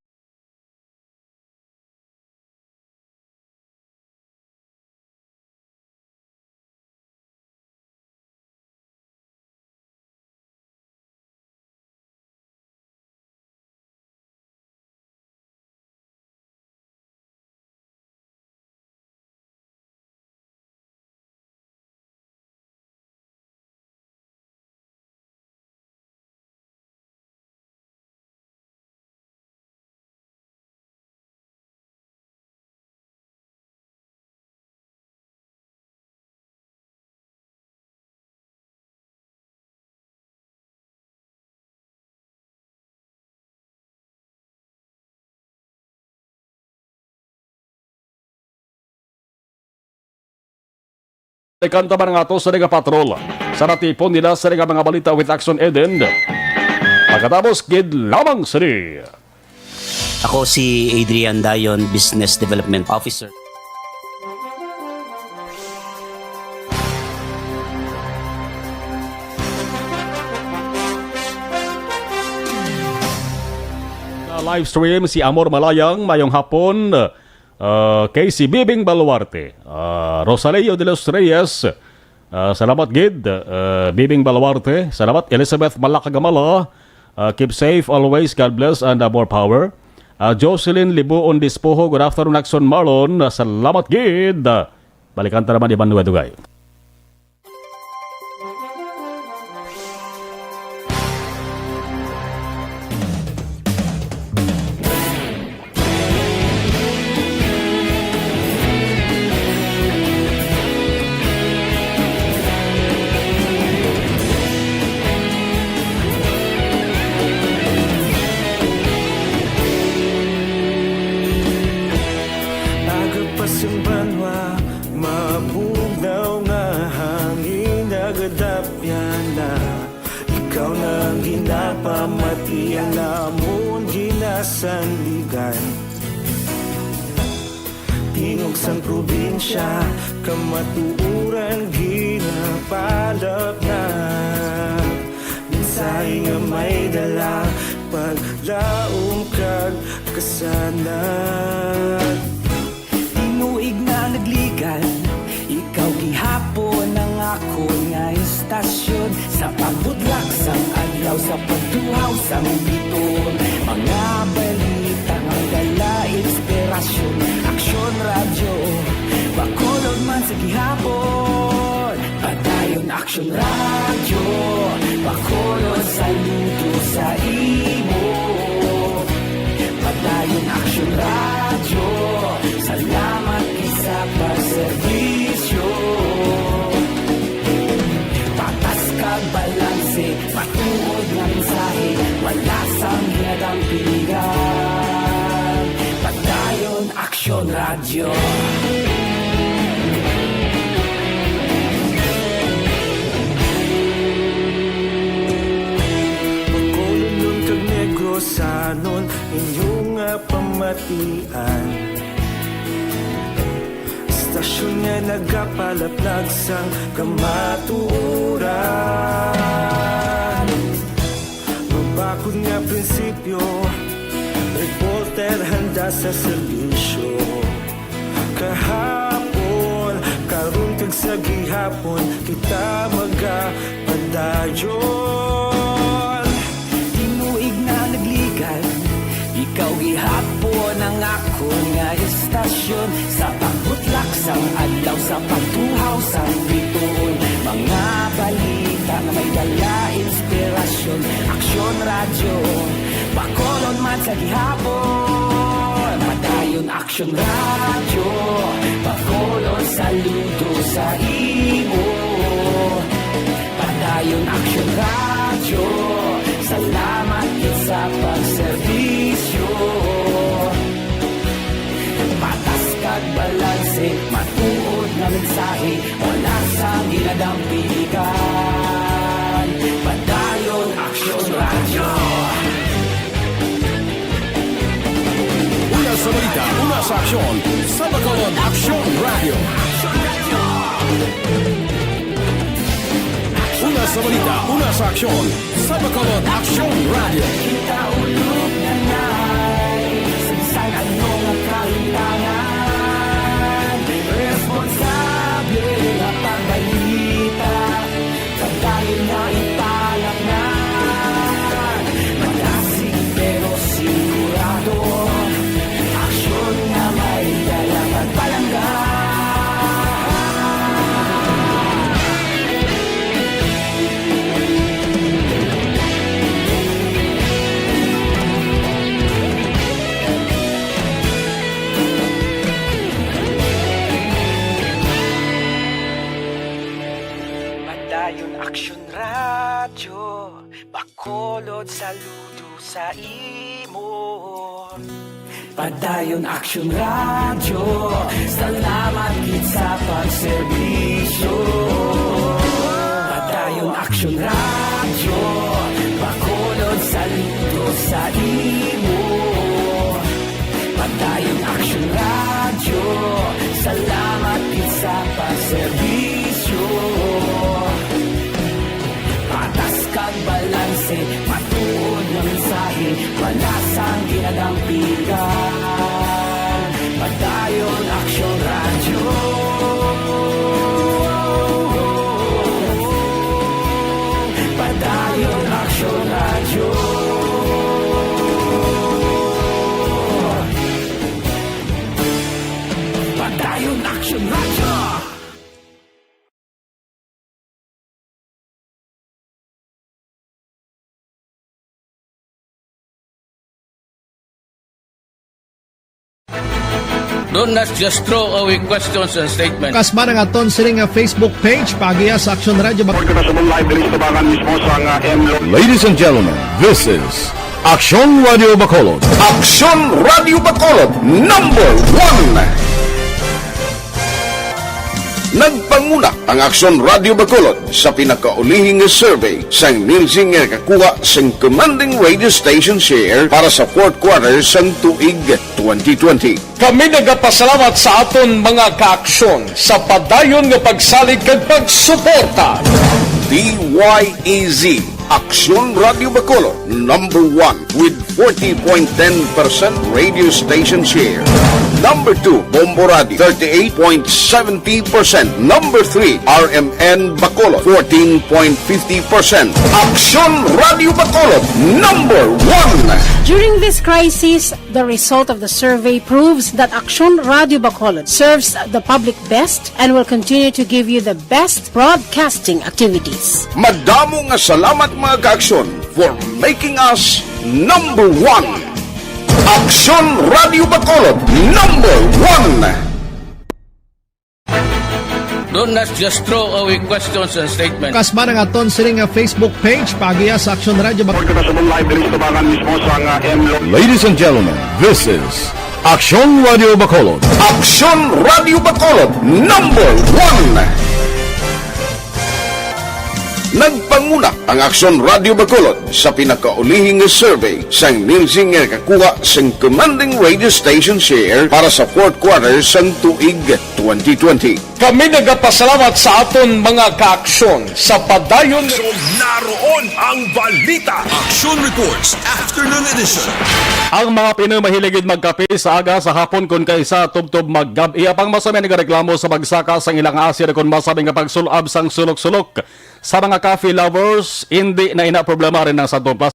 Kanta ba nga to sa mga patrol sa natipon nila sa mga balita with Action Eden. Pagkatapos, gid lamang siri. Ako si Adrian Dayon, Business Development Officer. Live stream si Amor Malayang, mayong hapon. Kay si Bibing Baluarte, Rosaleo de los Reyes, salamat gid, Bibing Baluarte, salamat Elizabeth Malakagamala, keep safe always, God bless and more power. Jocelyn Libuon Dispoho, good afternoon Action Marlon, salamat gid. Balikan ta naman Iban Dugay. Pinugsan probinsya, kamatuuran ginapalap na. Minsay nga may dala, paglaom kag kasanat. Tinuig na nagligan, ikaw gihapon ang ako nga istasyon. Sa pagbudlak sang adlaw, sa pagtuhaw sang biton. Mga balita nga dala inspirasyon. Aksyon radyo, bakolod man sa gihapon. Padayon Aksyon radyo, bakolod saludo sa imo. Padayon Aksyon radyo, salamat isa pagserbisyo. Patas kag balanse, patuod ng mensahe, wala sang ginadampingan. Padayon Radyo. Pagkulunod kag Negrosanon, inyong nga pamatian. Istasyon nga nagapalaplag sang kamatuuran. Magbakod nga prinsipyo, reporter handa sa serbisyo. Kahapon, karun kag sa gihapon, kita magapadayon. Tinuig na nagligal, ikaw gihapon ang ako nga istasyon. Sa pagbutlak sang adlaw, sa pagtuhaw sang bituon, mga balita na may dala inspirasyon. Aksyon radyo, Bacolod man sa gihapon. Padayon Aksyon radyo, Bacolod saludo sa imo. Padayon Aksyon radyo, salamat gid sa pagserbisyo. Patas kag balanse, matuod na mensahe, wala sa ginadampigan. Padayon Aksyon radyo. Una sa balita, una sa aksyon, sa Bacolod Aksyon Radio. Una sa balita, una sa aksyon, sa Bacolod Aksyon Radio. Kita ulog na na'y sagsang anong kahilangan. Responsable na pagbalita, pagdayon na ipalak na. Malasig pero sigurado, aksyon na may dalang pagpalangga. Padayon Aksyon radyo, Bacolod saludo sa imo. Padayon Aksyon radyo, salamat gid sa pagserbisyo. Padayon Aksyon radyo, Bacolod saludo sa imo. Padayon Aksyon radyo, salamat gid sa pagserbisyo. Patas kag balanse, matuod na mensahe, wala sang ginadampigan. Padayon Aksyon radyo. Padayon Aksyon radyo. Padayon Aksyon radyo. Don't just throw away questions and statements. Kasma ng aton siling nga Facebook page pagiya sa Aksyon Radio. Ladies and gentlemen, this is Aksyon Radio Bacolod. Aksyon Radio Bacolod, #1. Nagpanguna ang Aksyon Radio Bacolod sa pinakaulihing survey sa Nielsen nga kakuha sa commanding radio station share para sa fourth quarter sa tuig 2020. Kami nagapasalamat sa aton mga kaaksyon sa padayon nga pagsalig kag pagsuporta. DYEZ Aksyon Radio Bacolod, #1 with 40.10% radio station share. #2, Bombo Radio, 38.70%. #3, RMN Bacolod, 14.50%. Aksyon Radio Bacolod, #1. During this crisis, the result of the survey proves that Aksyon Radio Bacolod serves the public best and will continue to give you the best broadcasting activities. Madamo nga salamat mga kaaksyon for making us #1. Aksyon Radio Bacolod, #1. Don't just throw away questions and statements. Kasma ng aton siling nga Facebook page pagiya sa Aksyon Radio. Ladies and gentlemen, this is Aksyon Radio Bacolod. Aksyon Radio Bacolod number 1. Nagpanguna ang Aksyon Radio Bacolod sa pinakaulihing survey sang Nilsing nga kakuha sang commanding radio station share para sa fourth quarter sang tuig 2020. Kami nagapasalamat sa aton mga kaaksyon sa padayon. Naroon ang balita. Action Reports Afternoon Edition. Ang mga Pinoy mahiligid magkape sa aga sa hapon kun kaysa tubtob maggab. Iya pang masami nga reklamo sa bagsaka sang ilang asir kun masabi nga pagsulab sang sulok-sulok. Sa mga coffee lovers, hindi na ina problema rin ng Santo Plus.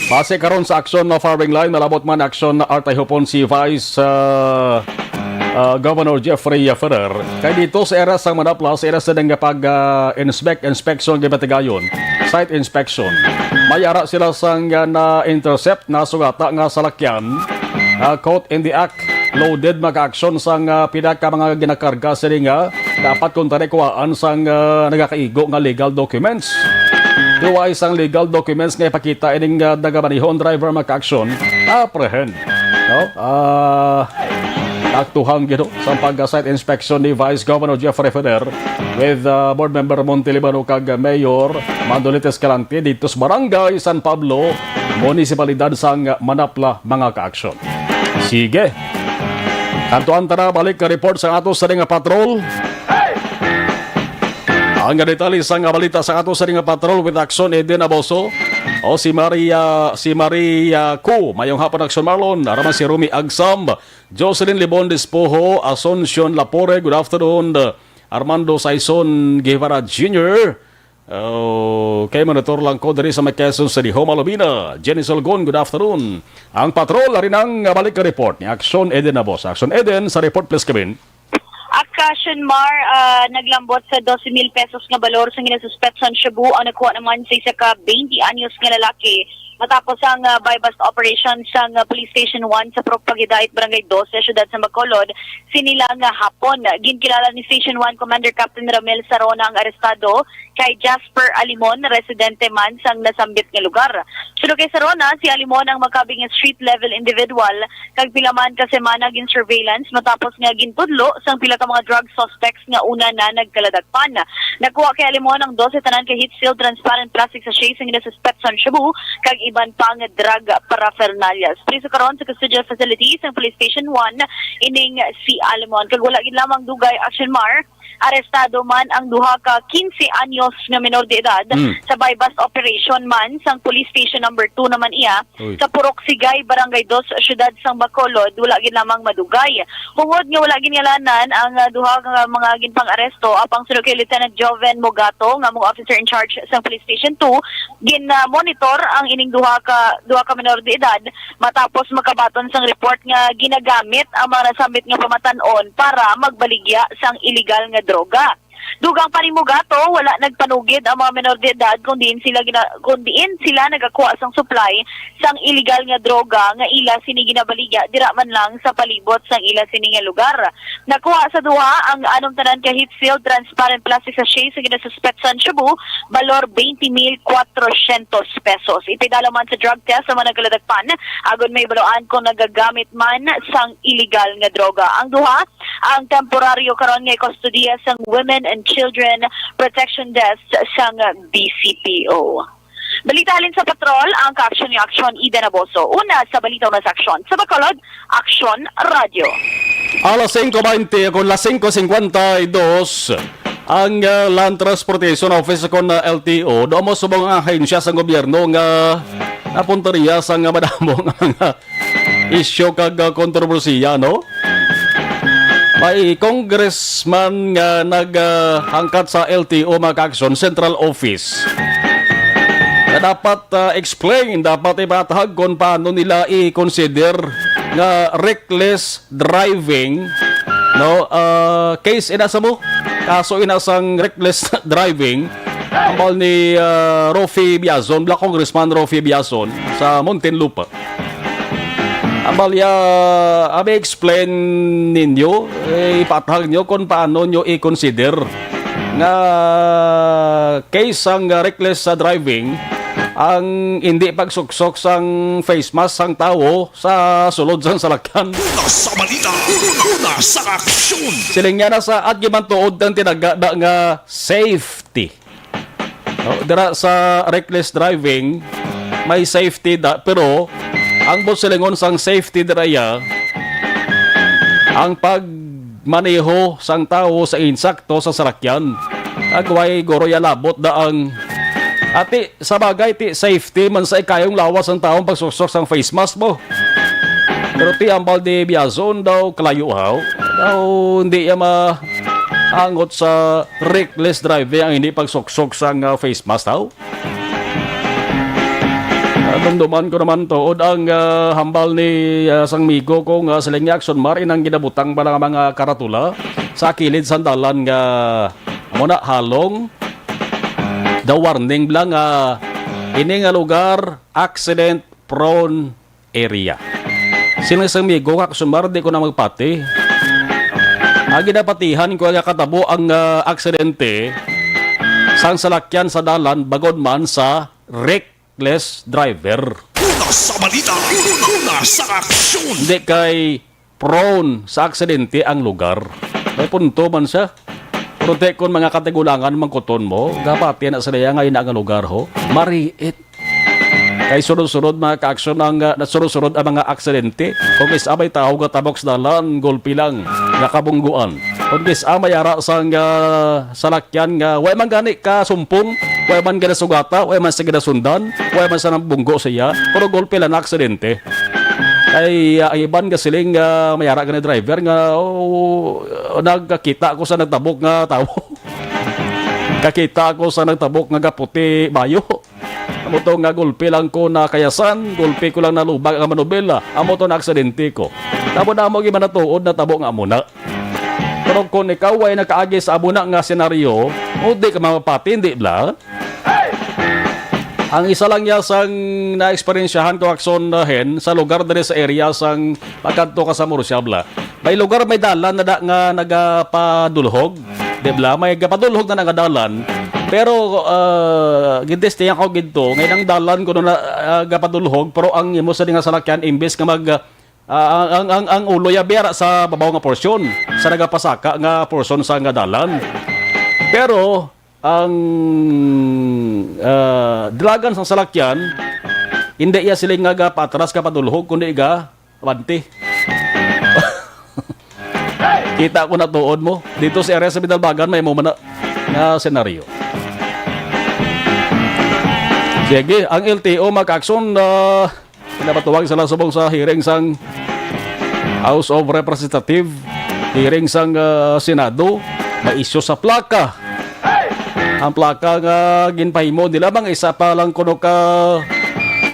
Base karon sa aksyon na firing line, nalabot man aksyon na artay hupon si Vice Governor Jeffrey Ferrer. Kay dito sa era sang Manaplas, era sa nga inspection gibatigayon, site inspection. May ara sila sang na-intercept na sugata nga salakyan, caught in the act, loaded maka-aksyon sang pinaka mga ginakarga sila nga dapat kung tarikuhaan sang nagakaigo nga legal documents. Duwa isang legal documents nga ipakita ining nagamanihon driver maka-aksyon, apprehend. No? Aktuhang gito sa pag-site inspection ni Vice Governor Jeffrey Ferrer with board member Montelibano kag Mayor Manolito Escalante dito sa Barangay San Pablo, Munisipalidad sang Manapla mga ka-aksyon. Sige. Kantuan tara balik ka report sa ato sa nga patrol. Ang detalye sa nga balita sa ato sa nga patrol with Action Eden Aboso o si Maria Ku, mayong hapon Action Marlon, araman si Rumi Agsam, Jocelyn Libon Despojo, Asuncion Lapore, good afternoon, Armando Saison Guevara Jr., kay monitor lang ko dari sa may Quezon sa Homa Lubina, Jenny Solgon, good afternoon. Ang patrol rin ang balik ka report ni Action Eden Aboso. Action Eden sa report please Kevin. Action Mar, naglambot sa 12,000 pesos nga balor sa ginasuspect sa Cebu ang nakuha naman sa isa ka 20 anyos nga lalaki matapos ang buy-bust operation sa Police Station 1 sa Propagidait Barangay 2 sa siyudad sa Bacolod sinilang hapon. Ginkilala ni Station 1 Commander Captain Ramel Sarona ang arestado kay Jasper Alimon, residente man sang nasambit nga lugar. Sunod kay Sarona, si Alimon ang makabing street-level individual kag pila man ka semana gin surveillance matapos nga gintudlo sang pila ka mga drug suspects nga una na nagkaladagpan. Nakuha kay Alimon ang 12 tanan ka heat-sealed transparent plastic sachet sang ginasuspect sa Cebu kag iban pang drug paraphernalias. Priso karon sa custodial facilities ng Police Station 1 ining si Alimon. Kag wala gid lamang dugay Action Mar, arestado man ang duha ka 15 anyos nga menor de edad sa buy-bust operation man sang Police Station number 2 naman iya sa Purok Sigay, Barangay 2, siyudad sang Bacolod. Wala gid lamang madugay. Hungod nga wala gingalanan ang duha nga mga ginpang aresto apang sunod kay Lieutenant Joven Mogato nga mga officer in charge sang Police Station 2 gin-monitor ang ining duha ka menor de edad matapos makabaton sang report nga ginagamit ang mga nasambit nga pamatan-on para magbaligya sang illegal nga droga. Dugang panimugato, wala nagpanugid ang mga menor de edad kung diin sila nagakuha sang supply sang illegal nga droga nga ila sini ginabaligya dira man lang sa palibot sang ila sini nga lugar. Nakuha sa duha ang anong tanan ka heat-sealed transparent plastic sachet sa ginasuspect sa Cebu, balor 20,400 pesos. Ipidala man sa drug test sa mga nagkaladagpan, agon may baloan kung nagagamit man sang illegal nga droga. Ang duha, ang temporaryo karon nga kustodiya sang Women and Children Protection Desk sang BCPO. Balita halin sa patrol, ang ka-action ni Action Eden Aboso. Una sa balita na sa aksyon. Sa Bacolod, Action Radio. Alas 5:20 kung las 5:52 ang Land Transportation Office kon na LTO do mo subong ang ahensya sa gobyerno nga napunteriya sa nga madamo nga mga isyu kag kontrobersiya no. May congressman nga naghangkat sa LTO mag-action Central Office na dapat explain, dapat ipatahag kung paano nila i-consider nga reckless driving no case inasa mo kaso inasang reckless driving ambal ni Rofi Biazon, Black Congressman Rofi Biazon sa Muntinlupa. Ambal ya abi explain ninyo ipatahag nyo kung paano nyo i-consider nga case ang reckless driving ang hindi pagsuksok sang face mask sang tao sa sulod sang salakyan. Sa balita, sa aksyon. Siling nga na sa at gimantuod ng tinagada nga safety. No, dira sa reckless driving, may safety da, pero ang silingon sang safety dira ya, ang pagmaneho sang tao sa insakto sa salakyan. Agway goro ya labot da ang ati sa bagay ti safety man sa ikayong lawas ang taong pagsusok sang face mask mo. Pero ti ambal di Biazon daw kalayuhaw daw hindi ya maangot sa reckless driving ang hindi pagsuksok sang face mask daw. Dumduman ko naman to ang hambal ni sang migo ko nga siling ni Action Mar inang ginabutang pa ng mga karatula sa kilid sandalan nga muna halong the warning lang ini nga lugar accident prone area. Sinasamigo ka sumar di ko na magpati. Ginapatihan ko nga katabo ang aksidente sang salakyan sa dalan bagod man sa reckless driver. Sa balita, sa aksyon. Hindi kay prone sa aksidente ang lugar. May punto man siya. Prote kon mga kategulangan mangkuton mo, gapati na sila ngayon ang lugar ho, mariit. Kay sunod-sunod mga ka-aksyon ang nasunod-sunod ang mga aksidente. Kung isabay tao nga tabok sa dalan, golpi lang, nakabungguan. Kung isabay yara sang salakyan nga, way man gani ka sumpong, way man gana sugata, way man sige na sundan, way man sa nabunggo siya, pero golpi lang na aksidente. Ay iban ka siling mayara ka na driver nga nagkakita ako sa nagtabok nga tao. Kakita ako sa nagtabok nga kaputi bayo. Amo to nga gulpi lang ko na kayasan, gulpi ko lang nalubag ang manobela. Amo to na aksidente ko. Tabo na mo giman natuod na tabok nga muna. Pero kung ikaw ay nakaagi sa amo na nga senaryo, o di ka mapapati, hindi bla? Ang isa lang niya sang na-eksperyensyahan ko akson hen sa lugar dere sa area sang pagkanto ka sa Murciabla. May lugar may dalan na nga nagapadulhog, dibla may gapadulhog na nagadalan. Pero gidestiyan ko gidto, ngayon ang dalan ko na gapadulhog pero ang imo sa nga salakyan imbes nga mag ang ulo ya bera sa babaw nga porsyon sa nagapasaka nga porsyon sa nga dalan. Pero ang dragan sa salakyan hindi iya siling nga patras ka padulhog kundi ga abanti. Kita ko na tuod mo dito sa area sa Bidalbagan may mo na senaryo. Sige, ang LTO mag-aksyon pinapatuwag sila subong sa hearing sang House of Representative, hearing sang Senado, may isyu sa plaka. Ang plaka nga ginpahimo nila bang isa pa lang kuno ka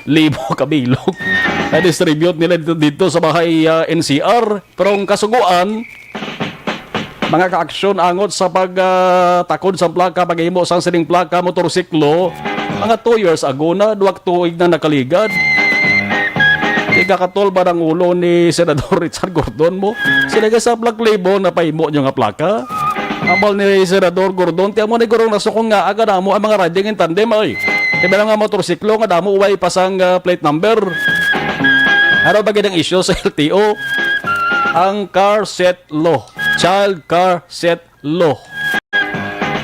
libo kabilog na distribute nila dito sa bahay NCR. Pero ang kasuguan mga ka-aksyon angot sa pagtakod sa plaka paghimo sang sining plaka motorsiklo mga 2 years ago na duwag tuig na nakaligad. Ikakatol ba ng ulo ni Senador Richard Gordon mo? Sila sa plak libo na pahimo nyo nga plaka. Ambal ni Senador Gordon, tiyan mo ni Gordon nasukong nga agad mo ang mga riding in tandem ay. Tiba lang nga motorsiklo nga damo uway pasang plate number. Ano ba ganyang issue sa LTO? Ang car set law. Child car set law.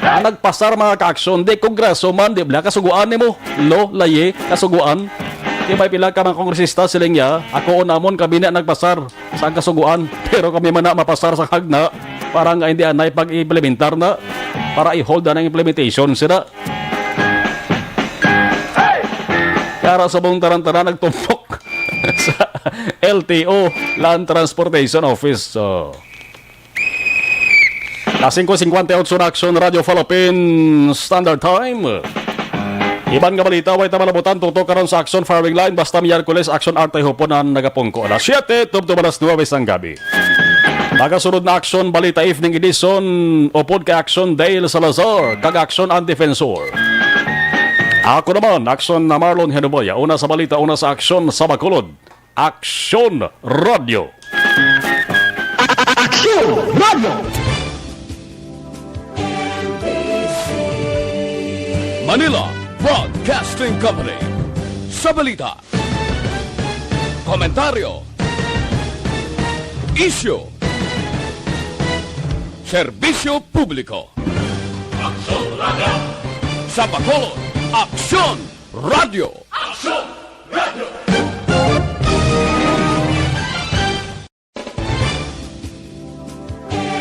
Ang nagpasar mga ka-aksyon, di kongreso man, di bla, kasuguan ni mo. Law, laye, kasuguan. Di ba pila ka mga kongresista siling ya, ako unamon kami na nagpasar sa kasuguan, pero kami man na mapasar sa hagna para nga hindi anay pag-implementar na, para i-hold na ng implementation sila. Kaya sa buong tarantara nagtumpok sa LTO, Land Transportation Office. So, Lasing ko 58 na Action Radio Philippine Standard Time. Iban nga balita, way tamalabutan, tutok karon sa Action Firing Line, basta Miyerkules, Action Arte Huponan, nagapungko. Alas 7, tubto alas 9 ng gabi. Magasunod na Action Balita Evening Edition, upod ka Action Dale Salazar, kag Action ang Defensor. Ako naman, Action na Marlon Henuboya, una sa balita, una sa Action sa Bacolod. Action Radio. Action Radio! Manila Broadcasting Company. Sa balita, komentaryo, issue, serbisyo publiko. Action Radio. Sa Bacolod, Action Radio.